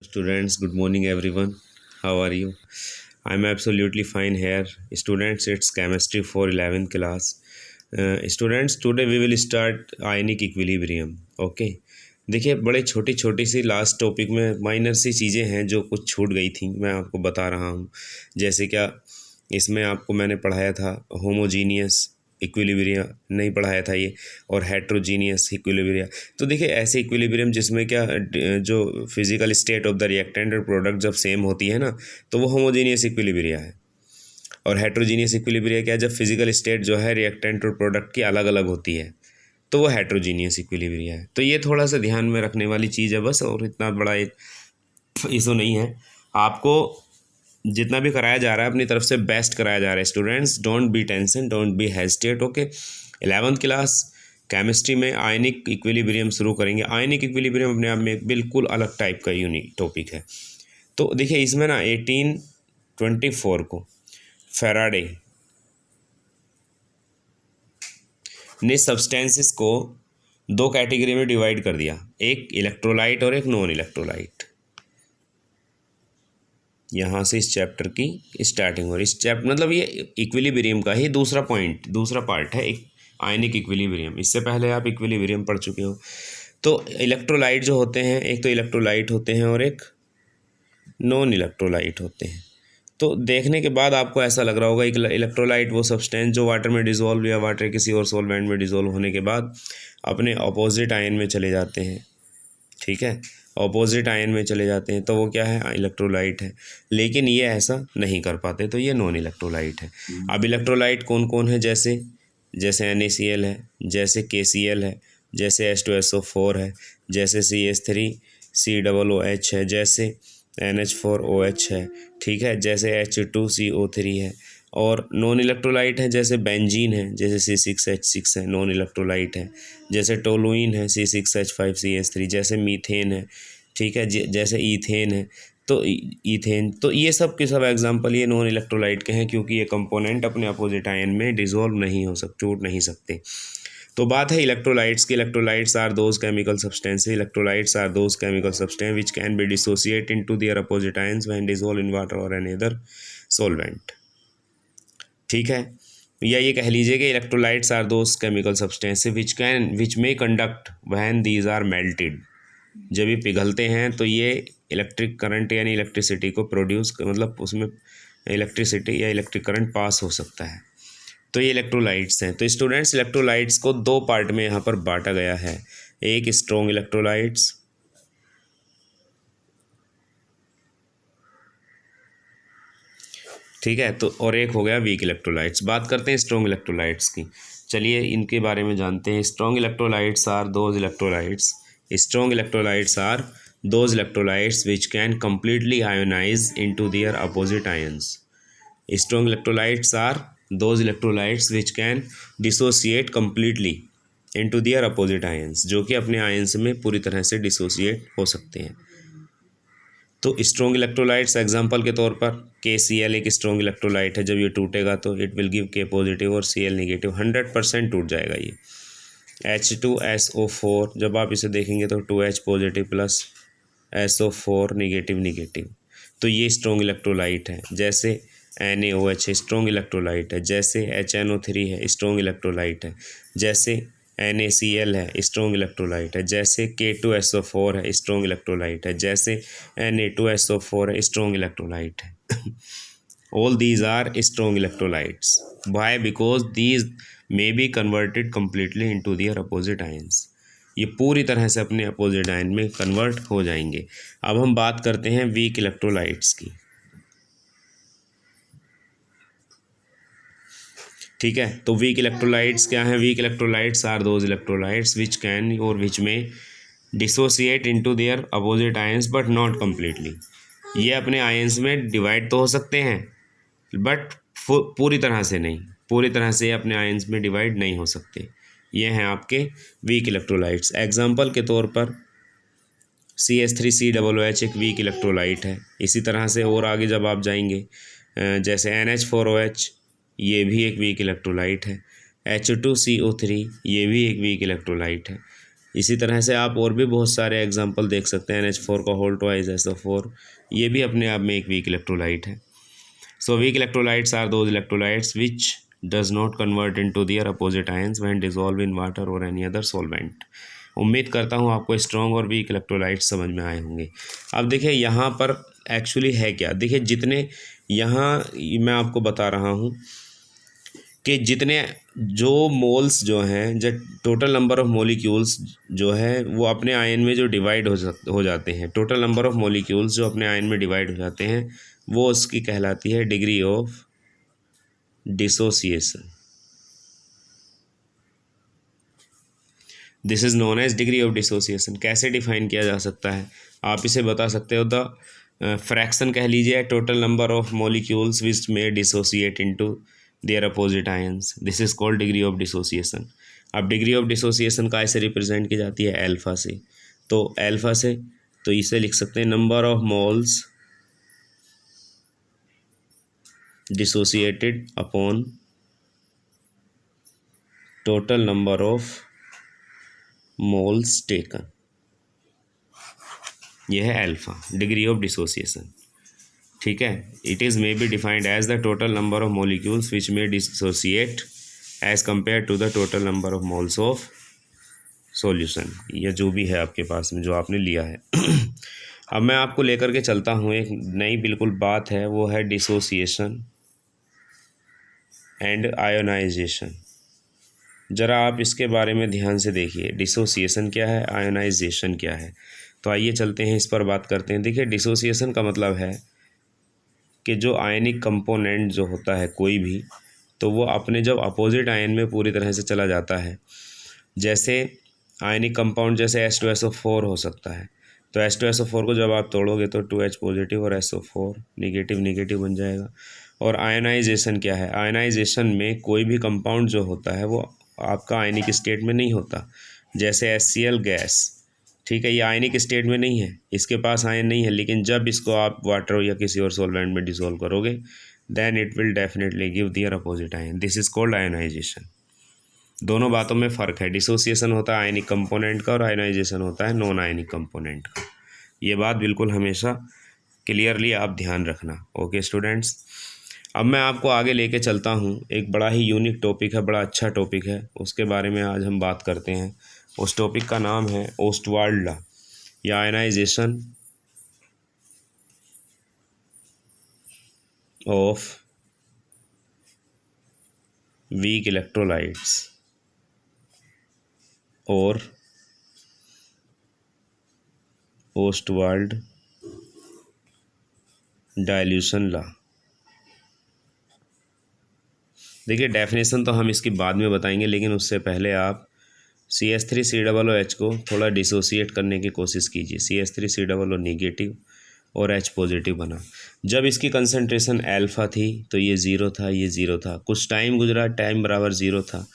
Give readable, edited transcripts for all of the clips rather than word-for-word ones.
Students, good morning everyone. How are you? I'm absolutely fine here. Students, it's chemistry for 11th class. Students, today we will start ionic equilibrium. Okay. देखिए बड़े छोटी छोटी सी last topic में minor सी चीज़ें हैं जो कुछ छूट गई थी, मैं आपको बता रहा हूँ। जैसे क्या इसमें आपको मैंने पढ़ाया था होमोजीनियस इक्विलिब्रियम नहीं पढ़ाया था ये, और हेट्रोजीनियस इक्विलिब्रियम। तो देखिए ऐसे इक्विलिब्रियम जिसमें क्या जो physical state of the reactant और प्रोडक्ट जब सेम होती है ना, तो वो होमोजीनियस इक्विलिब्रिया है। और हेट्रोजीनियस इक्विलिब्रिया क्या है, जब फिजिकल स्टेट जो है रिएक्टेंट और प्रोडक्ट की अलग अलग होती है, तो वो हेट्रोजीनियस इक्विलिब्रिया है। तो ये थोड़ा सा ध्यान में रखने वाली चीज़ है बस, और इतना बड़ा एक इशू नहीं है। आपको जितना भी कराया जा रहा है अपनी तरफ से बेस्ट कराया जा रहा है। Students, don't be tension, don't be hesitate. Okay, 11th class chemistry में आयनिक इक्विलिब्रियम शुरू करेंगे। आयनिक इक्विलिब्रियम अपने आप में एक बिल्कुल अलग टाइप का यूनिक टॉपिक है। तो देखिए इसमें ना 1824 को फैराडे ने सब्सटेंसेस को दो कैटेगरी में डिवाइड कर दिया, एक इलेक्ट्रोलाइट और एक नॉन इलेक्ट्रोलाइट। यहाँ से इस चैप्टर की स्टार्टिंग, और इस चैप्टर मतलब ये इक्विलिब्रियम का ही दूसरा पार्ट है, एक आयनिक इक्विलिब्रियम। इससे पहले आप इक्विलिब्रियम पढ़ चुके हो। तो इलेक्ट्रोलाइट जो होते हैं, एक तो इलेक्ट्रोलाइट होते हैं और एक नॉन इलेक्ट्रोलाइट होते हैं। तो देखने के बाद आपको ऐसा लग रहा होगा इलेक्ट्रोलाइट वो सब्सटेंस जो वाटर में डिज़ोल्व या वाटर किसी और सॉल्वेंट में डिज़ोल्व होने के बाद अपने अपोजिट आयन में चले जाते हैं। ठीक है, अपोजिट आयन में चले जाते हैं, तो वो क्या है, इलेक्ट्रोलाइट है। लेकिन ये ऐसा नहीं कर पाते, तो ये नॉन इलेक्ट्रोलाइट है। अब इलेक्ट्रोलाइट कौन कौन है, जैसे NaCl है, जैसे KCl है, जैसे H2SO4 है, जैसे CH3COOH है, जैसे NH4OH है। ठीक है, जैसे H2CO3 है। और नॉन इलेक्ट्रोलाइट है, जैसे बेंजीन है, जैसे C6H6 है, नॉन इलेक्ट्रोलाइट है। जैसे टोलुइन है, C6H5CH3, जैसे मीथेन है। ठीक है, जैसे ईथेन है, तो ईथेन। तो ये सब के सब एग्जांपल ये नॉन इलेक्ट्रोलाइट के हैं, क्योंकि ये कंपोनेंट अपने अपोजिट आयन में डिसॉल्व नहीं हो सकते, टूट नहीं सकते। तो बात है इलेक्ट्रोलाइट्स की। Electrolytes are those chemical substances, electrolytes are those chemical substance which can be dissociate into their opposite ions when dissolve in water और एनी अदर सॉल्वेंट। ठीक है, या ये कह लीजिए कि electrolytes are those chemical substances which may conduct when these are melted. जब ये पिघलते हैं तो ये इलेक्ट्रिक करंट यानी इलेक्ट्रिसिटी को प्रोड्यूस, मतलब उसमें इलेक्ट्रिसिटी या इलेक्ट्रिक करंट पास हो सकता है। तो ये इलेक्ट्रोलाइट्स हैं। तो स्टूडेंट्स, इलेक्ट्रोलाइट्स को दो पार्ट में यहाँ पर बांटा गया है, एक स्ट्रॉन्ग इलेक्ट्रोलाइट्स, ठीक है, तो और एक हो गया वीक इलेक्ट्रोलाइट्स। बात करते हैं स्ट्रॉन्ग इलेक्ट्रोलाइट्स की। चलिए इनके बारे में जानते हैं। Strong electrolytes are those electrolytes strong electrolytes are those electrolytes which can completely ionize into their opposite ions. Strong electrolytes are those electrolytes which can dissociate completely into their opposite ions, जो कि अपने ions में पूरी तरह से dissociate हो सकते हैं। तो स्ट्रॉन्ग इलेक्ट्रोलाइट्स एग्जांपल के तौर पर KCl एक स्ट्रॉन्ग इलेक्ट्रोलाइट है। जब ये टूटेगा तो it will give K positive और Cl नेगेटिव, 100% टूट जाएगा ये। H2SO4 जब आप इसे देखेंगे तो 2H positive plus SO4 negative. तो ये स्ट्रॉन्ग इलेक्ट्रोलाइट है। जैसे NaOH है, स्ट्रॉन्ग इलेक्ट्रोलाइट है। जैसे HNO3 है, स्ट्रॉन्ग इलेक्ट्रोलाइट है। जैसे NaCl है, स्ट्रॉन्ग इलेक्ट्रोलाइट है। जैसे K2SO4 है, स्ट्रॉन्ग इलेक्ट्रोलाइट है। जैसे Na2SO4 है, स्ट्रॉन्ग इलेक्ट्रोलाइट है। All these are strong electrolytes. Why? Because these may be converted completely into their opposite ions. ये पूरी तरह से अपने अपोजिट आयन में कन्वर्ट हो जाएंगे। अब हम बात करते हैं वीक इलेक्ट्रोलाइट्स की। ठीक है, तो वीक इलेक्ट्रोलाइट्स क्या हैं? Weak electrolytes are those electrolytes which can और which may dissociate into their opposite ions but not completely. ये अपने आयंस में डिवाइड तो हो सकते हैं बट पूरी तरह से नहीं, पूरी तरह से अपने आयंस में डिवाइड नहीं हो सकते। ये हैं आपके वीक इलेक्ट्रोलाइट्स। एग्जांपल के तौर पर CH3COOH एक वीक इलेक्ट्रोलाइट है। इसी तरह से और आगे जब आप जाएंगे, जैसे NH4OH ये भी एक वीक इलेक्ट्रोलाइट है। H2CO3 ये भी एक वीक इलेक्ट्रोलाइट है। इसी तरह से आप और भी बहुत सारे एग्जांपल देख सकते हैं। NH4 का होल ट्वाइस SO4, ये भी अपने आप में एक वीक इलेक्ट्रोलाइट है। So weak electrolytes are those electrolytes which does not convert into their opposite ions when dissolve in water और एनी अदर सॉल्वेंट। उम्मीद करता हूँ आपको स्ट्रॉन्ग और वीक इलेक्ट्रोलाइट्स समझ में आए होंगे। अब देखिए यहाँ पर एक्चुअली है क्या, देखिए जितने यहाँ मैं आपको बता रहा हूँ कि जितने जो मोल्स जो हैं, जो टोटल नंबर ऑफ मॉलिक्यूल्स जो है वो अपने आयन में जो डिवाइड हो जाते हैं, टोटल नंबर ऑफ मॉलिक्यूल्स जो अपने आयन में डिवाइड हो जाते हैं, वो उसकी कहलाती है degree of dissociation. This is known as degree of dissociation. कैसे डिफाइन किया जा सकता है, आप इसे बता सकते हो द फ्रैक्शन कह लीजिए total number of molecules which may dissociate into their opposite ions, this is called degree of dissociation. अब डिग्री ऑफ डिसोसिएशन का ऐसे रिप्रेजेंट की जाती है अल्फा से, तो अल्फा से तो इसे लिख सकते हैं number of moles dissociated upon total number of moles taken, यह है अल्फा, डिग्री ऑफ डिसोसिएशन। ठीक है, it is may be defined as the total number of molecules which may dissociate as compare to the total number of moles of solution, या जो भी है आपके पास में जो आपने लिया है। अब मैं आपको लेकर के चलता हूँ, एक नई बिल्कुल बात है, वो है डिसोसिएशन एंड आयोनाइजेशन। ज़रा आप इसके बारे में ध्यान से देखिए, डिसोसिएशन क्या है, आयोनाइजेशन क्या है। तो आइए चलते हैं इस पर बात करते हैं। देखिए डिसोसिएशन का मतलब है कि जो आयनिक कंपोनेंट जो होता है कोई भी, तो वो अपने जब अपोजिट आयन में पूरी तरह से चला जाता है, जैसे आयनिक कंपाउंड जैसे H2SO4 हो सकता है, तो H2SO4 को जब आप तोड़ोगे तो 2H पॉजिटिव और SO4 निगेटिव निगेटिव बन जाएगा। और आयनाइजेशन क्या है, आयनाइजेशन में कोई भी कंपाउंड जो होता है वो आपका आयनिक स्टेट में नहीं होता, जैसे HCl गैस, ठीक है, ये आयनिक स्टेट में नहीं है, इसके पास आयन नहीं है, लेकिन जब इसको आप वाटर या किसी और सॉल्वेंट में डिसॉल्व करोगे then it will definitely give their opposite ion, this is called ionization. दोनों बातों में फ़र्क है, डिसोसिएशन होता है आयनिक कंपोनेंट का और आयनाइजेशन होता है नॉन आयनिक कंपोनेंट का। ये बात बिल्कुल हमेशा क्लियरली आप ध्यान रखना। ओके स्टूडेंट्स, अब मैं आपको आगे लेके चलता हूँ, एक बड़ा ही यूनिक टॉपिक है, बड़ा अच्छा टॉपिक है, उसके बारे में आज हम बात करते हैं। उस टॉपिक का नाम है ओस्टवाल्ड लॉ या आयनाइजेशन ऑफ वीक इलेक्ट्रोलाइट्स और ओस्टवाल्ड डाइल्यूशन लॉ। देखिए डेफिनेशन तो हम इसकी बाद में बताएंगे, लेकिन उससे पहले आप CH3COOH को थोड़ा डिसोसिएट करने की कोशिश कीजिए। CH3COO निगेटिव और H पॉजिटिव बना। जब इसकी कंसंट्रेशन अल्फ़ा थी तो ये ज़ीरो था, ये ज़ीरो था, कुछ टाइम गुजरा, टाइम बराबर ज़ीरो था,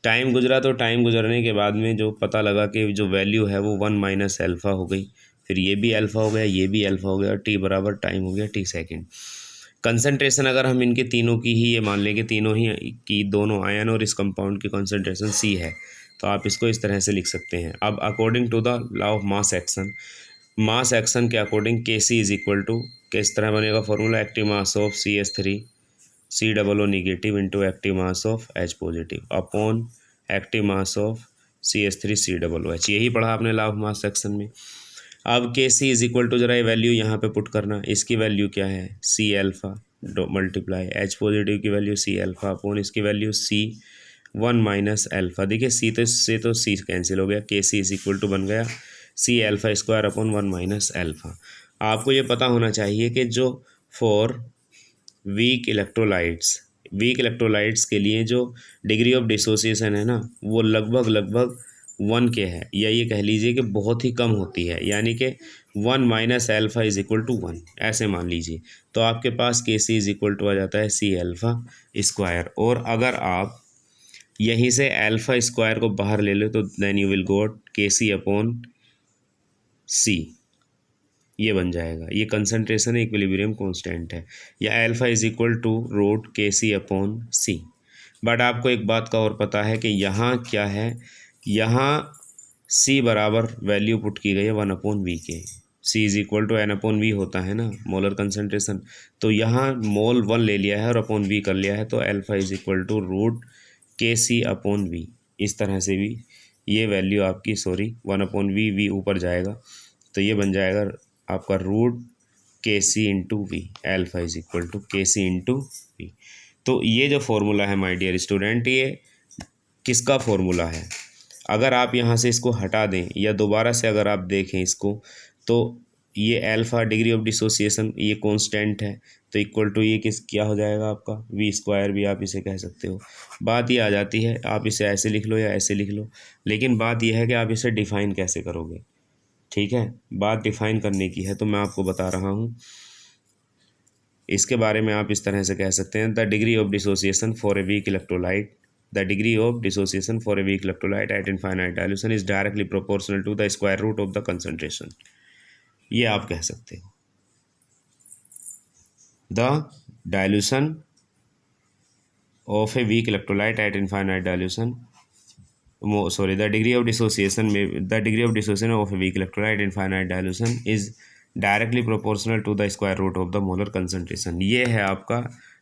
टाइम गुजरा तो टाइम गुजरने के बाद में जो पता लगा कि जो वैल्यू है वो 1 माइनस अल्फ़ा हो गई, फिर ये भी अल्फ़ा हो गया, ये भी अल्फ़ा हो गया, और T बराबर टाइम हो गया T सेकेंड। कंसंट्रेशन अगर हम इनके तीनों की ही ये मान लें कि तीनों ही की दोनों आयन और इस कंपाउंड की कंसंट्रेशन C है, तो आप इसको इस तरह से लिख सकते हैं। अब according to the law of mass action, mass action के according Kc is equal to, किस तरह बनेगा formula, active mass of CH3COO negative into active mass of H positive upon active mass of CH3COOH। यही पढ़ा आपने law of mass action में। अब Kc is equal to, जरा ये वैल्यू यहाँ पे पुट करना, इसकी वैल्यू क्या है C alpha multiply H positive की वैल्यू C अल्फ़ा अपॉन इसकी वैल्यू C 1 माइनस अल्फ़ा। देखिए C तो इससे तो C कैंसिल हो गया, Kc इज इक्वल टू बन गया C alpha square upon 1 minus alpha. आपको ये पता होना चाहिए कि जो फॉर वीक इलेक्ट्रोलाइट्स के लिए जो डिग्री ऑफ डिसोसिएशन है ना, वो लगभग 1 के है, या ये कह लीजिए कि बहुत ही कम होती है, यानी कि 1 minus alpha is equal to 1 ऐसे मान लीजिए, तो आपके पास Kc इज इक्वल टू आ जाता है C अल्फ़ा स्क्वायर। और अगर आप यहीं से अल्फ़ा स्क्वायर को बाहर ले लो तो then you will got Kc upon C, ये बन जाएगा, ये कंसंट्रेशन इक्विलिब्रियम कांस्टेंट है, या alpha is equal to root Kc upon C। But आपको एक बात का और पता है कि यहाँ क्या है, यहाँ C बराबर वैल्यू पुट की गई है 1/V के। C is equal to N/V होता है ना मोलर कंसनट्रेशन, तो यहाँ मोल 1 ले लिया है और अपॉन V कर लिया है, तो alpha is equal to root KC/V। इस तरह से भी ये वैल्यू आपकी 1/V, V ऊपर जाएगा तो ये बन जाएगा आपका root KC/V। Alpha is equal to KC/V। तो ये जो फॉर्मूला है माय डियर स्टूडेंट, ये किसका फॉर्मूला है? अगर आप यहाँ से इसको हटा दें या दोबारा से अगर आप देखें इसको, तो ये अल्फा डिग्री ऑफ डिसोसिएशन ये कांस्टेंट है, तो इक्वल टू ये क्या हो जाएगा आपका V² भी आप इसे कह सकते हो। बात ये आ जाती है, आप इसे ऐसे लिख लो या ऐसे लिख लो, लेकिन बात यह है कि आप इसे डिफ़ाइन कैसे करोगे। ठीक है, बात डिफ़ाइन करने की है तो मैं आपको बता रहा हूँ। इसके बारे में आप इस तरह से कह सकते हैं, the degree of dissociation for a weak electrolyte, the degree of dissociation for a weak electrolyte at infinite dilution is directly proportional to the square root of the concentration। ये आप कह सकते हो। the dilution of a weak electrolyte at infinite dilution, the degree of dissociation of a weak electrolyte at infinite dilution is directly proportional to the square root of the molar concentration। ये है आपका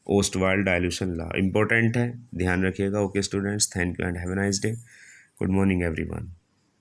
Ostwald dilution law, important है, ध्यान रखिएगा। Okay students, thank you and have a nice day. Good morning everyone.